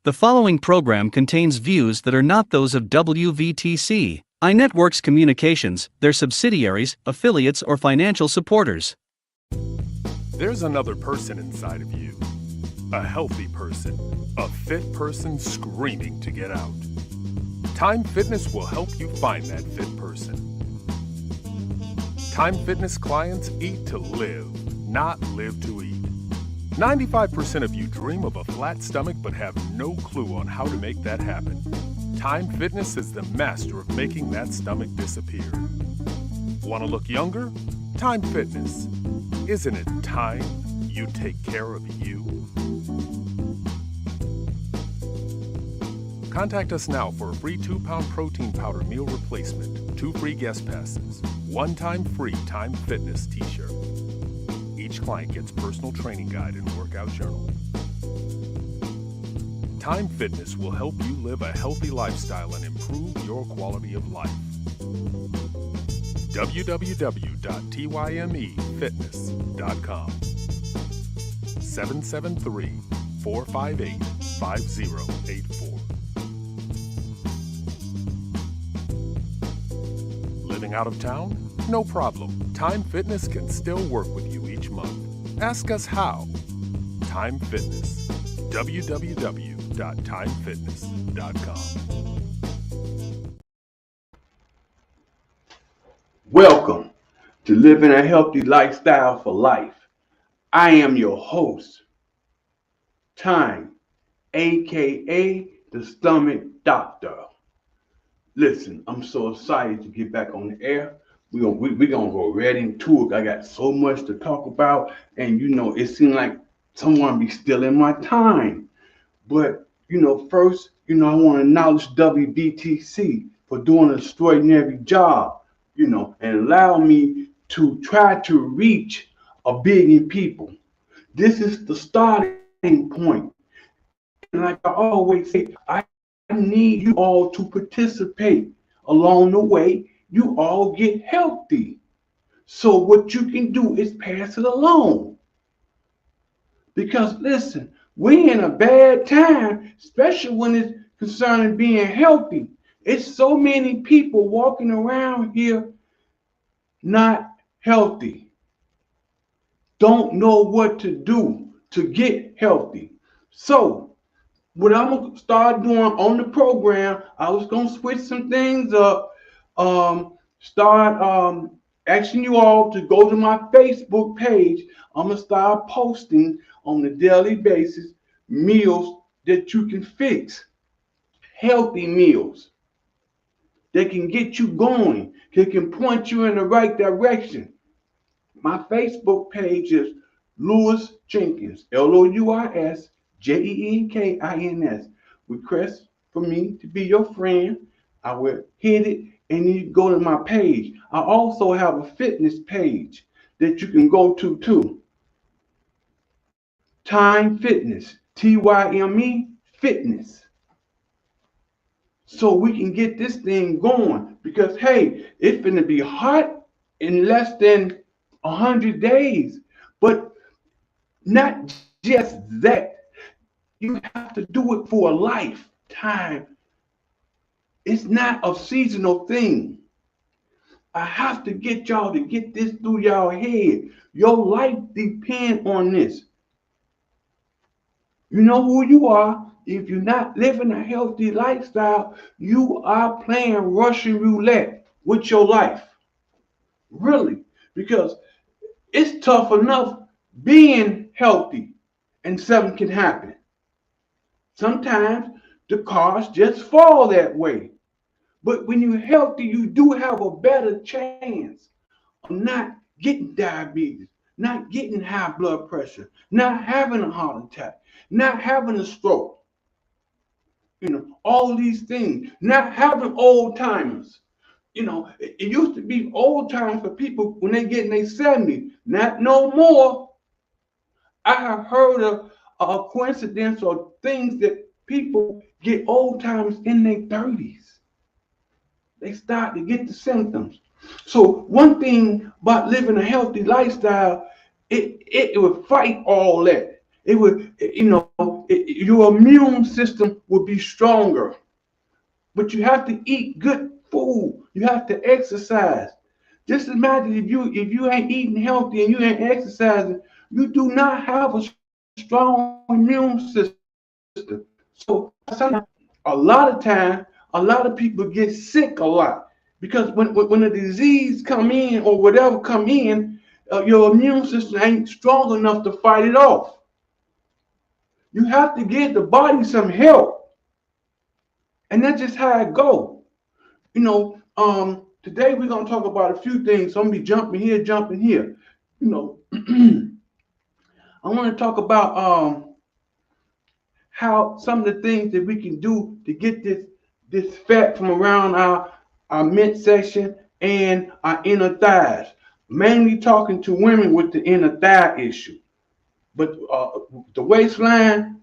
The following program contains views that are not those of WVTC, iNetworks Communications, their subsidiaries, affiliates, or financial supporters. There's another person inside of you. A healthy person. A fit person screaming to get out. Tyme Fitness will help you find that fit person. Tyme Fitness clients eat to live, not live to eat. 95% of you dream of a flat stomach but have no clue on how to make that happen. Tyme Fitness is the master of making that stomach disappear. Want to look younger? Tyme Fitness. Isn't it time you take care of you? Contact us now for a free 2-pound protein powder meal replacement, 2 free guest passes, 1-time free Tyme Fitness t-shirt. Each client gets personal training guide and workout journal. Tyme Fitness will help you live a healthy lifestyle and improve your quality of life. www.tymefitness.com 773-458-5084. Living out of town? No problem. Tyme Fitness can still work with you each month. Ask us how. Tyme Fitness. www.tymefitness.com. Welcome to Living a Healthy Lifestyle for Life. I am your host, Tyme, aka the Stomach Doctor. Listen, I'm so excited to get back on the air. We're gonna go right into it. I got so much to talk about, and it seems like someone be stealing my time. But first, I want to acknowledge WBTC for doing an extraordinary job, and allow me to try to reach 1 billion people. This is the starting point. And like I always say, I need you all to participate along the way. You all get healthy. So what you can do is pass it along. Because listen, we're in a bad time, especially when it's concerning being healthy. It's so many people walking around here not healthy. Don't know what to do to get healthy. So what I'm going to start doing on the program, I was going to switch some things up. Start asking you all to go to my Facebook page. I'm going to start posting on a daily basis meals that you can fix. Healthy meals that can get you going, that can point you in the right direction. My Facebook page is Louis Jenkins, LOUISJENKINS. Request for me to be your friend. I will hit it and you go to my page. I also have a fitness page that you can go to too. Tyme Fitness, TYME Fitness. So we can get this thing going because hey, it's gonna be hot in less than 100 days. But not just that. You have to do it for a lifetime. It's not a seasonal thing. I have to get y'all to get this through y'all head. Your life depends on this. You know who you are. If you're not living a healthy lifestyle, you are playing Russian roulette with your life. Really. Because it's tough enough being healthy and something can happen. Sometimes the cards just fall that way. But when you're healthy, you do have a better chance of not getting diabetes, not getting high blood pressure, not having a heart attack, not having a stroke. All these things, not having old timers. It used to be old times for people when they get in their 70s, not no more. I have heard of a coincidence or things that people get old timers in their 30s. They start to get the symptoms. So one thing about living a healthy lifestyle, it would fight all that. It would, your immune system will be stronger. But you have to eat good food. You have to exercise. Just imagine if you ain't eating healthy and you ain't exercising, you do not have a strong immune system. So sometimes, a lot of times, a lot of people get sick a lot because when a disease come in or whatever come in, your immune system ain't strong enough to fight it off. You have to give the body some help, and that's just how it goes. Today we're gonna talk about a few things. So I'm gonna be jumping here, jumping here. You know, I want to talk about how some of the things that we can do to get this fat from around our midsection and our inner thighs. Mainly talking to women with the inner thigh issue, but the waistline,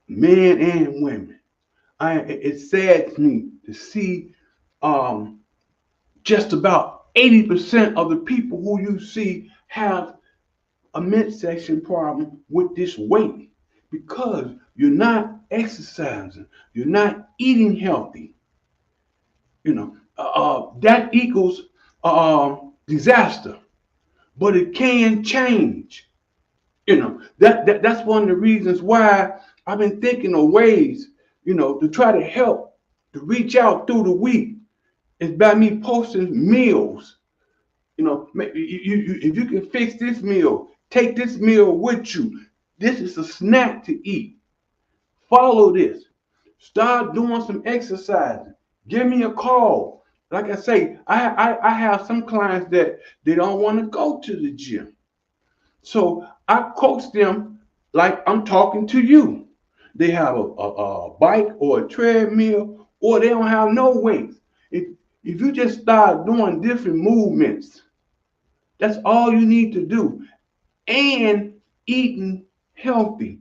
men and women. It saddens me to see just about 80% of the people who you see have a midsection problem with this weight because you're not exercising, you're not eating healthy. That equals disaster, but it can change. That's one of the reasons why I've been thinking of ways, to try to help, to reach out through the week. It's by me posting meals. If you can fix this meal, take this meal with you. This is a snack to eat. Follow this. Start doing some exercising. Give me a call. Like I say, I have some clients that they don't want to go to the gym. So I coach them like I'm talking to you. They have a bike or a treadmill, or they don't have no weights. If you just start doing different movements, that's all you need to do. And eating healthy.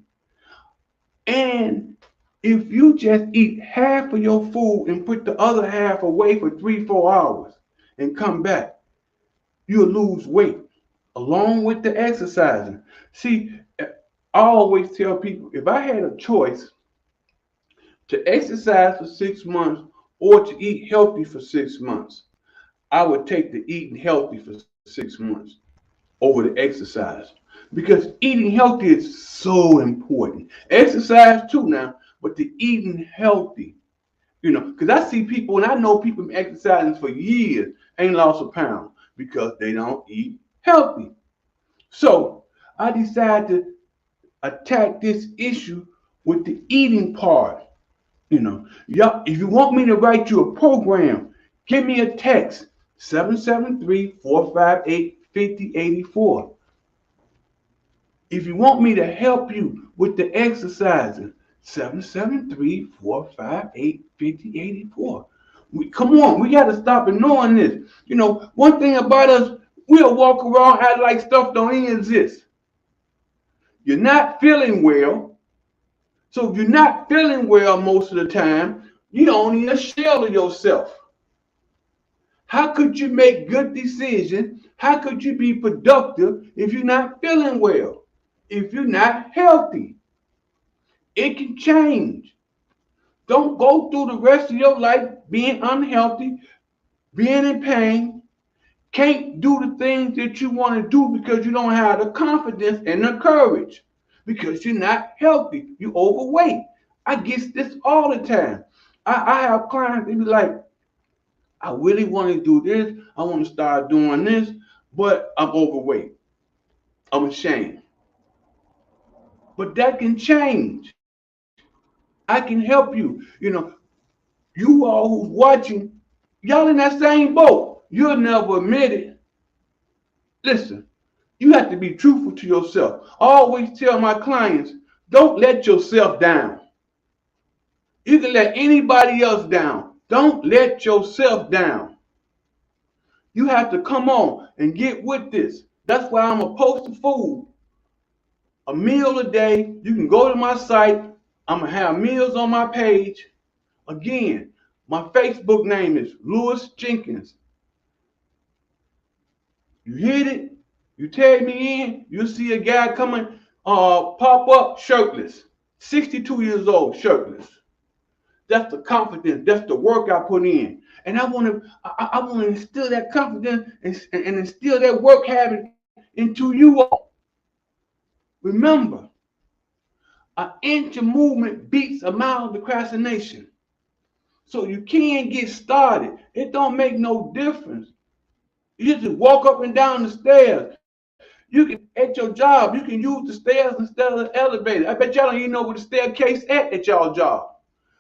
And if you just eat half of your food and put the other half away for 3-4 hours and come back, you'll lose weight along with the exercising. See, I always tell people if I had a choice to exercise for 6 months or to eat healthy for 6 months, I would take the eating healthy for 6 months over the exercise because eating healthy is so important. Exercise too now, but the eating healthy, because I see people and I know people been exercising for years ain't lost a pound because they don't eat healthy. So I decided to attack this issue with the eating part. Y'all, if you want me to write you a program, give me a text 773-458-5084. If you want me to help you with the exercising, 773-458-5084. Come on, we got to stop ignoring this. One thing about us, we'll walk around act like stuff don't even exist. You're not feeling well. So if you're not feeling well most of the time, you're only a shell of yourself. How could you make good decisions? How could you be productive if you're not feeling well? If you're not healthy? It can change. Don't go through the rest of your life being unhealthy, being in pain, can't do the things that you want to do because you don't have the confidence and the courage, because you're not healthy, you're overweight. I get this all the time. I have clients, they be like, I really want to do this, I want to start doing this, but I'm overweight. I'm ashamed. But that can change. I can help you. You all who's watching, y'all in that same boat. You'll never admit it. Listen, you have to be truthful to yourself. I always tell my clients, don't let yourself down. You can let anybody else down. Don't let yourself down. You have to come on and get with this. That's why I'm going to post the food. A meal a day. You can go to my site. I'm going to have meals on my page. Again, my Facebook name is Lewis Jenkins. You hit it, you tag me in, you'll see a guy coming pop up shirtless. 62 years old, shirtless. That's the confidence. That's the work I put in. And I want to instill that confidence and instill that work habit into you all. Remember, an inch of movement beats a mile of procrastination. So you can't get started. It don't make no difference. You just walk up and down the stairs. You can, at your job, you can use the stairs instead of the elevator. I bet y'all don't even know where the staircase at y'all job.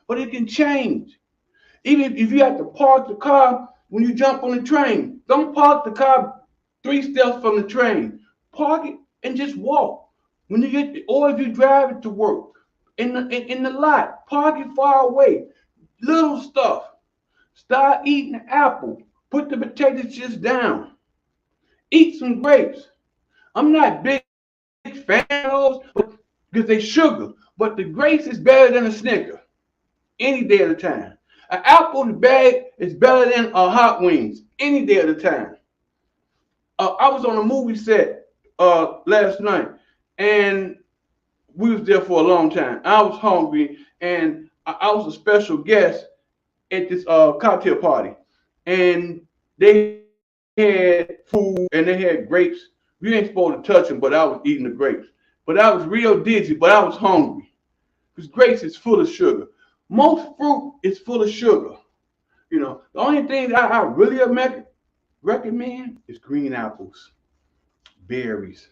But it can change. Even if you have to park the car when you jump on the train, don't park the car 3 steps from the train. Park it and just walk. When you get, or if you drive it to work in the lot, park it far away. Little stuff. Start eating an apple. Put the potato chips down. Eat some grapes. I'm not big fan of those because they sugar, but the grapes is better than a Snicker any day of the time. An apple in the bag is better than a hot wings any day of the time. I was on a movie set last night, and we was there for a long time. I was hungry, and I was a special guest at this cocktail party, and they had food and they had grapes. We ain't supposed to touch them, but I was eating the grapes. But I was real dizzy, but I was hungry because grapes is full of sugar. Most fruit is full of sugar. The only thing that I really recommend is green apples, berries.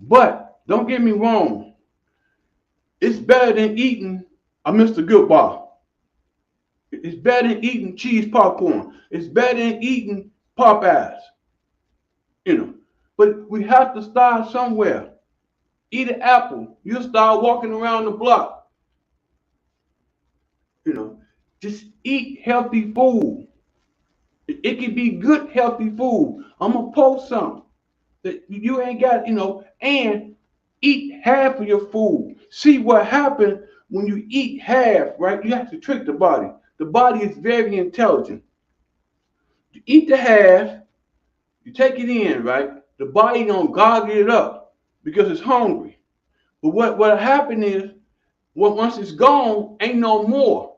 But don't get me wrong, it's better than eating a Mr. Good bar. It's better than eating cheese popcorn. It's better than eating Popeyes. You know, but we have to start somewhere. Eat an apple. You'll start walking around the block. You know, just eat healthy food. It can be good, healthy food. I'm gonna post some that you ain't got, and eat half of your food. See what happens when you eat half, right? You have to trick the body. The body is very intelligent. You eat the half, you take it in, right? The body don't goggle it up because it's hungry. But what happened is, once it's gone, ain't no more.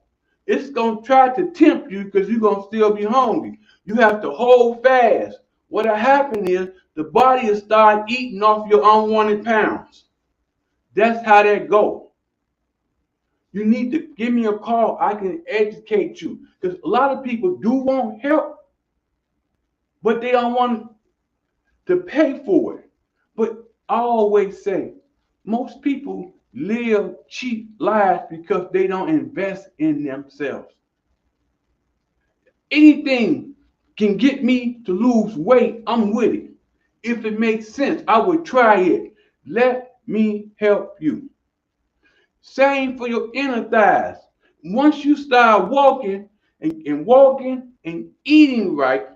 It's gonna try to tempt you because you're gonna still be hungry. You have to hold fast. What'll happen is the body will start eating off your unwanted pounds. That's how that goes. You need to give me a call. I can educate you. Because a lot of people do want help, but they don't want to pay for it. But I always say, most people live cheap lives because they don't invest in themselves. Anything can get me to lose weight, I'm with it. If it makes sense, I would try it. Let me help you. Same for your inner thighs. Once you start walking and walking and eating right,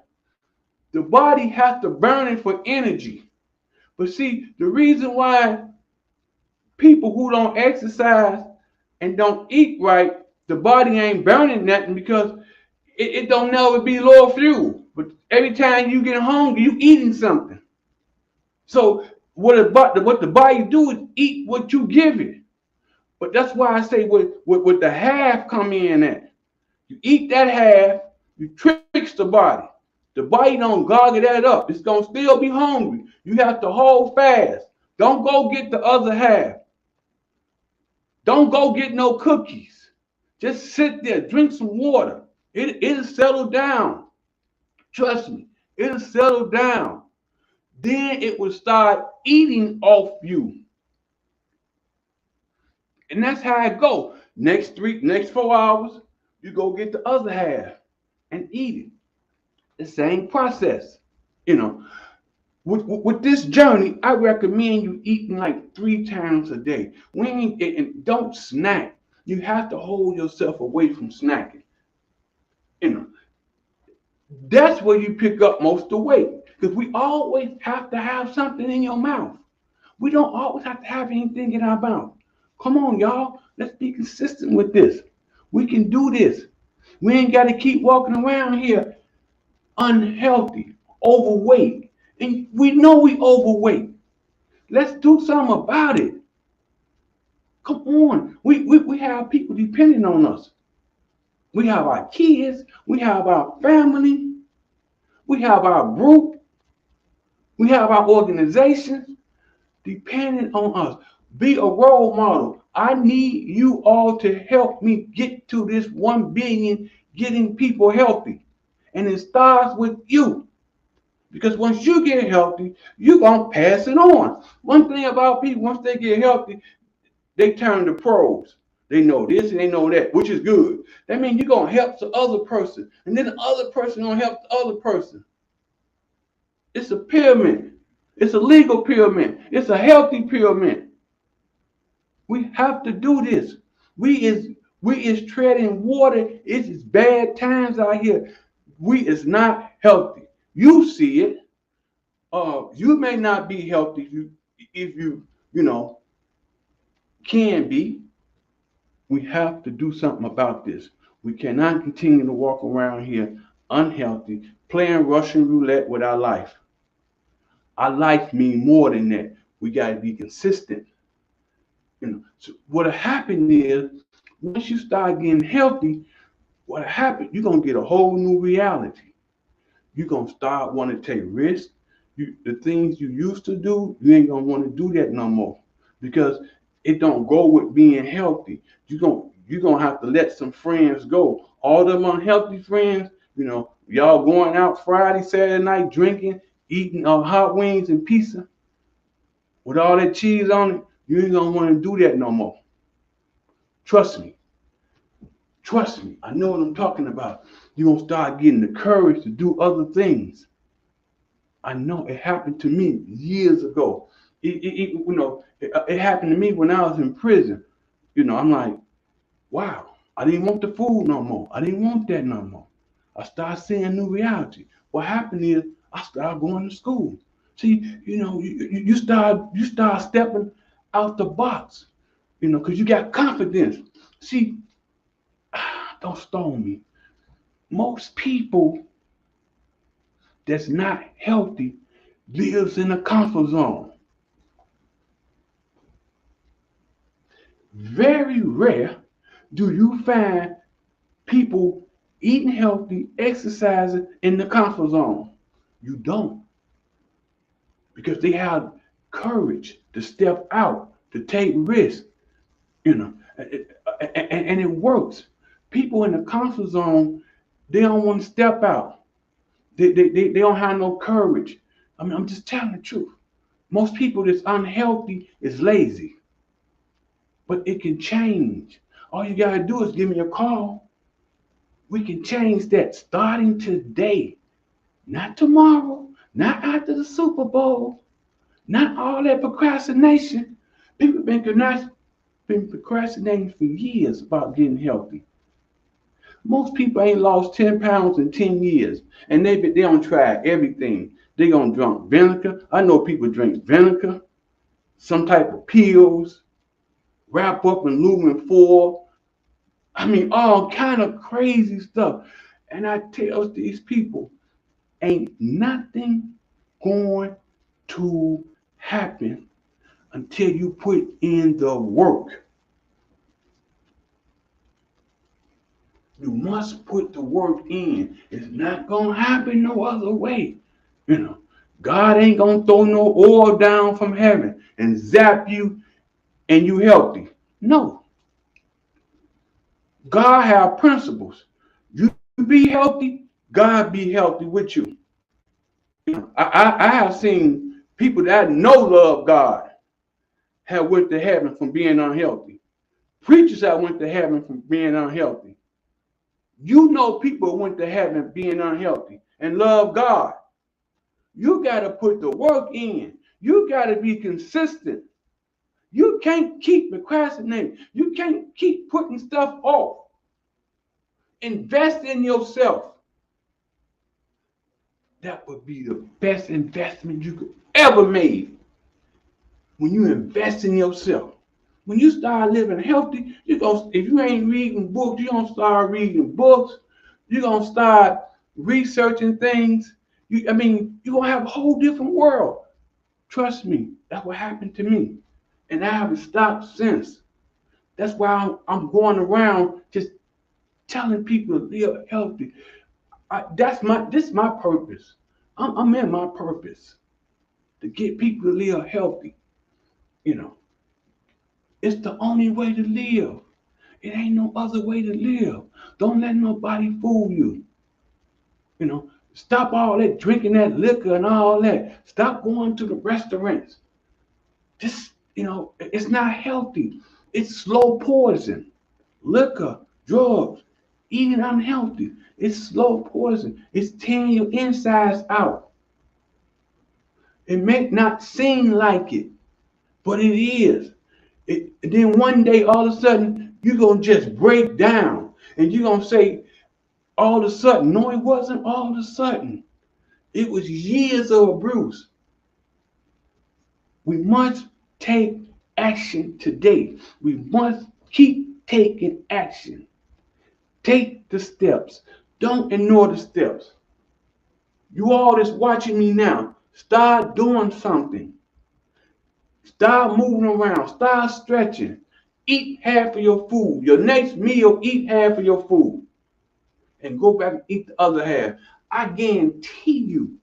the body has to burn it for energy. But see, the reason why people who don't exercise and don't eat right, the body ain't burning nothing because it don't never be low fuel. But every time you get hungry, you eating something. So what the body do is eat what you give it. But that's why I say what the half come in at. You eat that half, you tricks the body. The body don't goggle that up. It's gonna still be hungry. You have to hold fast. Don't go get the other half. Don't go get no cookies. Just sit there, drink some water. It'll settle down. Trust me, it'll settle down. Then it will start eating off you. And that's how it go. Next 4 hours, you go get the other half and eat it. The same process. You know, with this journey, I recommend you eating like 3 times a day. And don't snack. You have to hold yourself away from snacking. You know, that's where you pick up most of the weight. Because we always have to have something in your mouth. We don't always have to have anything in our mouth. Come on, y'all. Let's be consistent with this. We can do this. We ain't got to keep walking around here unhealthy, overweight. And we know we overweight. Let's do something about it. Come on. We have people depending on us. We have our kids. We have our family. We have our group. We have our organizations depending on us. Be a role model. I need you all to help me get to this 1 billion getting people healthy. And it starts with you. Because once you get healthy, you're going to pass it on. One thing about people, once they get healthy, they turn to pros. They know this and they know that, which is good. That means you're going to help the other person. And then the other person going to help the other person. It's a pyramid. It's a legal pyramid. It's a healthy pyramid. We have to do this. We is treading water. It is bad times out here. We is not healthy. You see it. You may not be healthy if you can be. We have to do something about this. We cannot continue to walk around here unhealthy, playing Russian roulette with our life. Our life means more than that. We got to be consistent. So what'll happen is once you start getting healthy, what'll happen, you're gonna get a whole new reality. You're gonna start wanting to take risks. The things you used to do, you ain't gonna want to do that no more because it don't go with being healthy. You're gonna have to let some friends go. All them unhealthy friends, y'all going out Friday, Saturday night, drinking, eating hot wings and pizza with all that cheese on it. You ain't gonna want to do that no more. Trust me. Trust me. I know what I'm talking about. You're gonna start getting the courage to do other things. I know it happened to me years ago. It happened to me when I was in prison. I'm like, wow, I didn't want the food no more. I didn't want that no more. I started seeing a new reality. What happened is I started going to school. See, you start stepping out the box, because you got confidence. See, don't stone me. Most people that's not healthy lives in a comfort zone. Very rare do you find people eating healthy, exercising in the comfort zone. You don't. Because they have courage to step out, to take risks, and it works. People in the comfort zone, they don't want to step out. They don't have no courage. I mean, I'm just telling the truth. Most people that's unhealthy is lazy. But it can change. All you gotta do is give me a call. We can change that starting today. Not tomorrow, not after the Super Bowl, not all that procrastination. People been procrastinating for years about getting healthy. Most people ain't lost 10 pounds in 10 years, and they don't try everything. They gonna drink vinegar. I know people drink vinegar, some type of pills, wrap up in lumen foil. I mean, all kind of crazy stuff. And I tell these people, ain't nothing going to happen until you put in the work. You must put the work in. It's not going to happen no other way. God ain't going to throw no oil down from heaven and zap you and you healthy. No. God have principles. You be healthy, God be healthy with you. I have seen people that know love God have went to heaven from being unhealthy. Preachers that went to heaven from being unhealthy. People went to heaven being unhealthy and love God. You got to put the work in. You got to be consistent. You can't keep procrastinating. You can't keep putting stuff off. Invest in yourself. That would be the best investment you could ever make. When you invest in yourself. When you start living healthy, if you ain't reading books, you're gonna start reading books. You're gonna start researching things. You're gonna have a whole different world. Trust me. That's what happened to me. And I haven't stopped since. That's why I'm going around just telling people to live healthy. This is my purpose. I'm in my purpose to get people to live healthy. You know, it's the only way to live. It ain't no other way to live. Don't let nobody fool you. Stop all that drinking that liquor and all that. Stop going to the restaurants. It's not healthy. It's slow poison. Liquor, drugs, eating unhealthy. It's slow poison. It's tearing your insides out. It may not seem like it, but it is. Then one day, all of a sudden, you're going to just break down. And you're going to say, all of a sudden, no, it wasn't all of a sudden. It was years of abuse. We must take action today. We must keep taking action. Take the steps. Don't ignore the steps. You all that's watching me now, start doing something. Start moving around. Start stretching. Eat half of your food. Your next meal, eat half of your food. And go back and eat the other half. I guarantee you,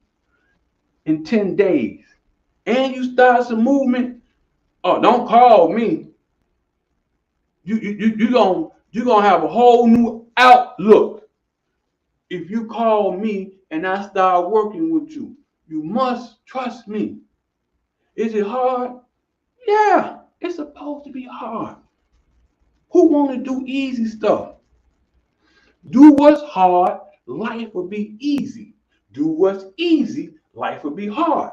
in 10 days, and you start some movement, oh, don't call me. You're gonna have a whole new outlook if you call me and I start working with you. You must trust me. Is it hard? Yeah, it's supposed to be hard. Who want to do easy stuff? Do what's hard, life will be easy. Do what's easy, life will be hard.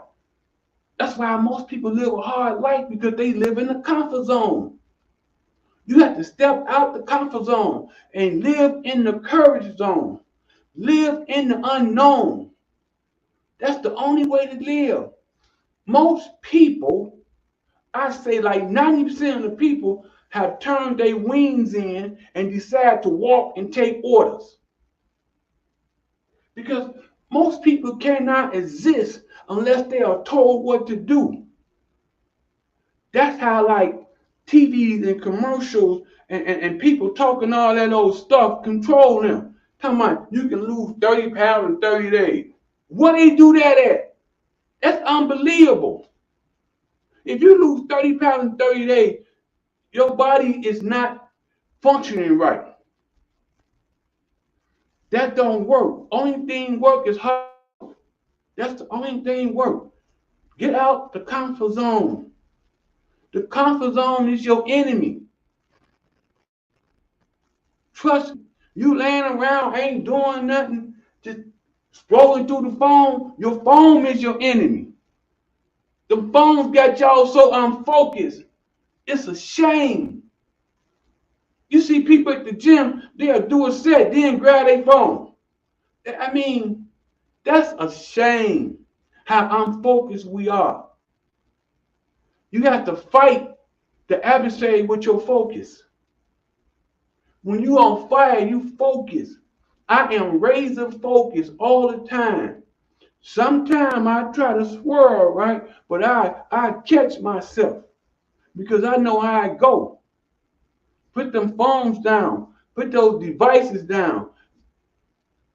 That's why most people live a hard life, because they live in the comfort zone. You have to step out the comfort zone and live in the courage zone. Live in the unknown. That's the only way to live. Most people, I say like 90% of the people, have turned their wings in and decide to walk and take orders. Because most people cannot exist unless they are told what to do. That's how like TVs and commercials and people talking all that old stuff control them. Talking about you can lose 30 pounds in 30 days. What they do that at? That's unbelievable. If you lose 30 pounds in 30 days, your body is not functioning right. That don't work. Only thing work is hard. That's the only thing work. Get out the comfort zone. The comfort zone is your enemy. Trust me. You laying around ain't doing nothing, just scrolling through the phone. Your phone is your enemy. The phones got y'all so unfocused. It's a shame. You see people at the gym, they'll do a set, then grab their phone. I mean, that's a shame how unfocused we are. You have to fight the adversary with your focus. When you on fire, you focus. I am razor focused all the time. Sometimes I try to swirl, right? But I catch myself because I know how I go. Put them phones down. Put those devices down.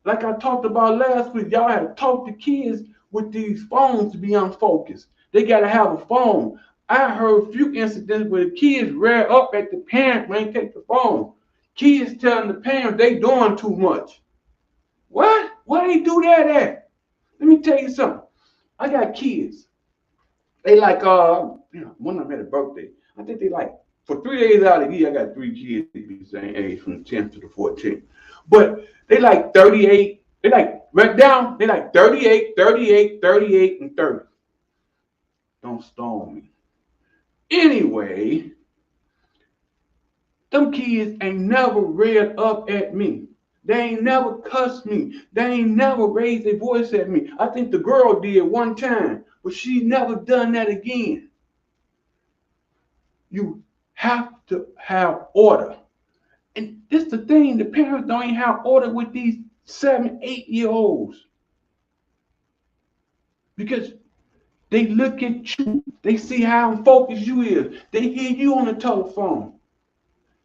Like I talked about last week, y'all had to talk to kids with these phones to be unfocused. They got to have a phone. I heard a few incidents where the kids rear up at the parent when they take the phone. Kids telling the parents they doing too much. What? Why they do that at? Let me tell you something. I got kids. They like one of them had a birthday. I think they like for 3 days out of the year. I got 3 kids the same age from the 10th to the 14th. But they like 38. They like right down. They like 38, 38, 38, and 30. Don't stone me. Anyway, them kids ain't never reared up at me. They ain't never cussed me. They ain't never raised their voice at me. I think the girl did one time, but she never done that again. You have to have order. And this is the thing, the parents don't even have order with these 7, 8-year-olds. Because They look at you. They see how focused you is. They hear you on the telephone.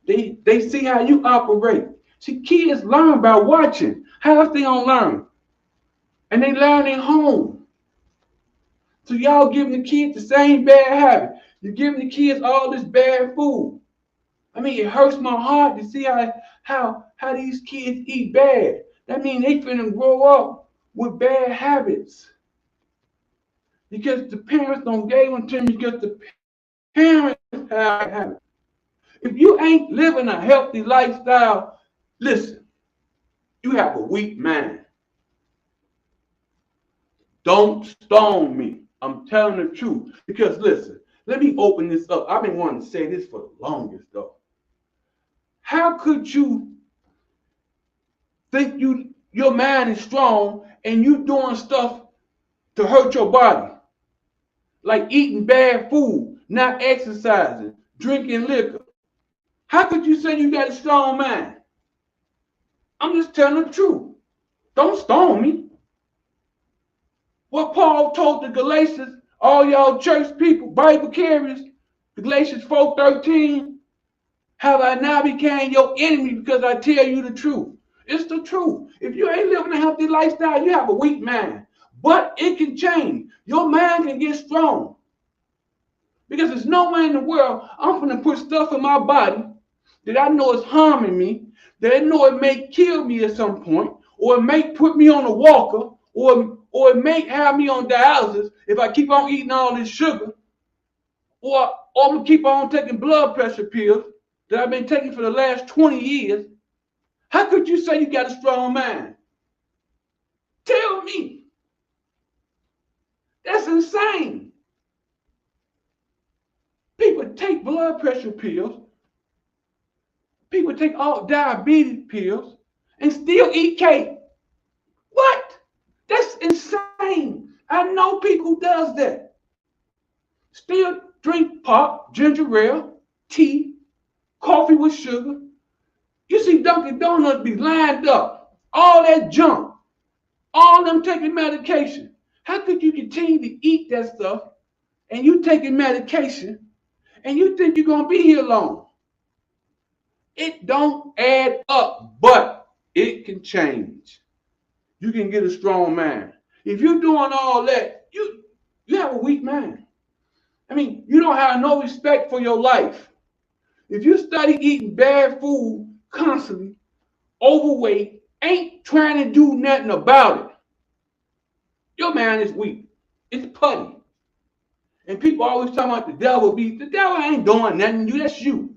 They see how you operate. See, kids learn by watching. How else they gonna learn? And they learn at home. So y'all giving the kids the same bad habit. You're giving the kids all this bad food. I mean, it hurts my heart to see how these kids eat bad. That means they finna grow up with bad habits. Because the parents don't give them to them because the parents have habits. If you ain't living a healthy lifestyle, listen, you have a weak mind. Don't stone me. I'm telling the truth. Because listen, let me open this up. I've been wanting to say this for the longest though. How could you think your mind is strong and you doing stuff to hurt your body? Like eating bad food, not exercising, drinking liquor. How could you say you got a strong mind? I'm just telling the truth. Don't stone me. What Paul told the Galatians, all y'all church people, Bible carriers, Galatians 4:13, have I now became your enemy because I tell you the truth? It's the truth. If you ain't living a healthy lifestyle, you have a weak mind. But it can change. Your mind can get strong. Because there's no way in the world I'm going to put stuff in my body that I know is harming me, that I know it may kill me at some point, or it may put me on a walker, or it may have me on dialysis if I keep on eating all this sugar, or I'm going to keep on taking blood pressure pills that I've been taking for the last 20 years. How could you say you got a strong mind? Tell me. That's insane. People take blood pressure pills. People take all diabetes pills and still eat cake. What? That's insane. I know people who does that. Still drink pop, ginger ale, tea, coffee with sugar. You see Dunkin' Donuts be lined up. All that junk. All them taking medication. How could you continue to eat that stuff and you taking medication and you think you're going to be here long? It don't add up, but it can change. You can get a strong mind. If you're doing all that, you have a weak mind. I mean, you don't have no respect for your life. If you study eating bad food constantly, overweight, ain't trying to do nothing about it, your mind is weak. It's putty. And people always talking about the devil ain't doing nothing to you, that's you.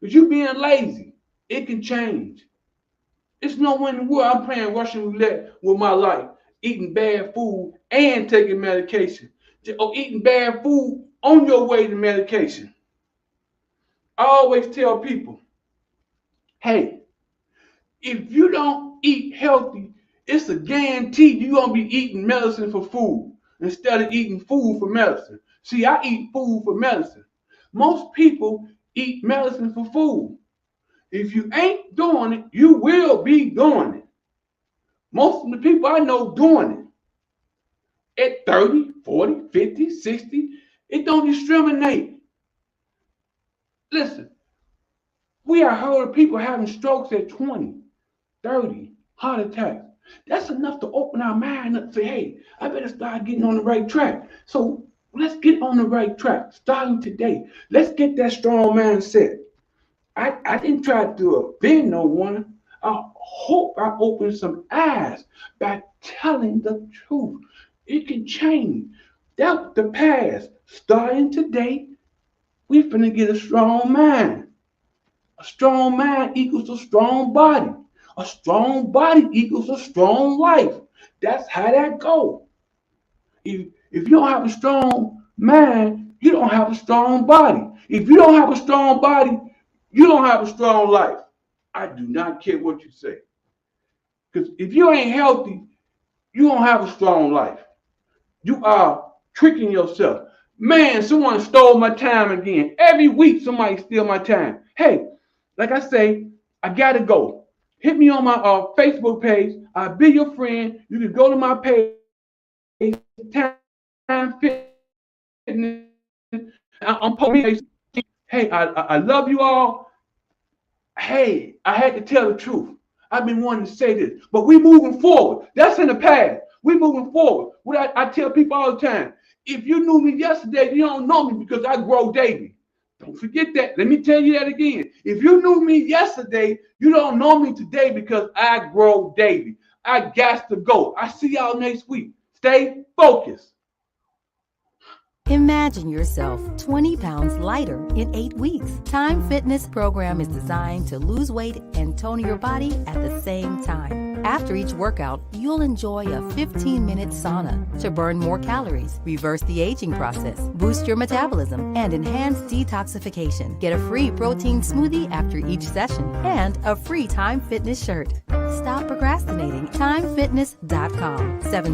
But you being lazy, it can change. It's no one in the world I'm playing Russian roulette with my life, eating bad food and taking medication. Or eating bad food on your way to medication. I always tell people, hey, if you don't eat healthy, it's a guarantee you're going to be eating medicine for food instead of eating food for medicine. See, I eat food for medicine. Most people eat medicine for food. If you ain't doing it, you will be doing it. Most of the people I know doing it at 30, 40, 50, 60, it don't discriminate. Listen, we are heard of people having strokes at 20, 30, heart attacks. That's enough to open our mind up and say, hey, I better start getting on the right track. So let's get on the right track starting today. Let's get that strong mindset. I didn't try to offend no one. I hope I open some eyes by telling the truth. It can change. That's the past. Starting today, we finna get a strong mind. A strong mind equals a strong body. A strong body equals a strong life. That's how that goes. If you don't have a strong mind, you don't have a strong body. If you don't have a strong body, you don't have a strong life. I do not care what you say. Because if you ain't healthy, you don't have a strong life. You are tricking yourself. Man, someone stole my time again. Every week, somebody steal my time. Hey, like I say, I gotta go. Hit me on my Facebook page. I'll be your friend. You can go to my page, Tyme Fitness. Fitness. I'm posting. Hey, I love you all. Hey, I had to tell the truth. I've been wanting to say this, but we moving forward. That's in the past. We moving forward. What I tell people all the time, if you knew me yesterday, you don't know me because I grow daily. Don't forget that. Let me tell you that again. If you knew me yesterday, you don't know me today because I grow daily. I got to go. I see y'all next week. Stay focused. Imagine yourself 20 pounds lighter in 8 weeks. Tyme Fitness program is designed to lose weight and tone your body at the same time. After each workout, you'll enjoy a 15-minute sauna to burn more calories, reverse the aging process, boost your metabolism, and enhance detoxification. Get a free protein smoothie after each session and a free Tyme Fitness shirt. Stop procrastinating. TymeFitness.com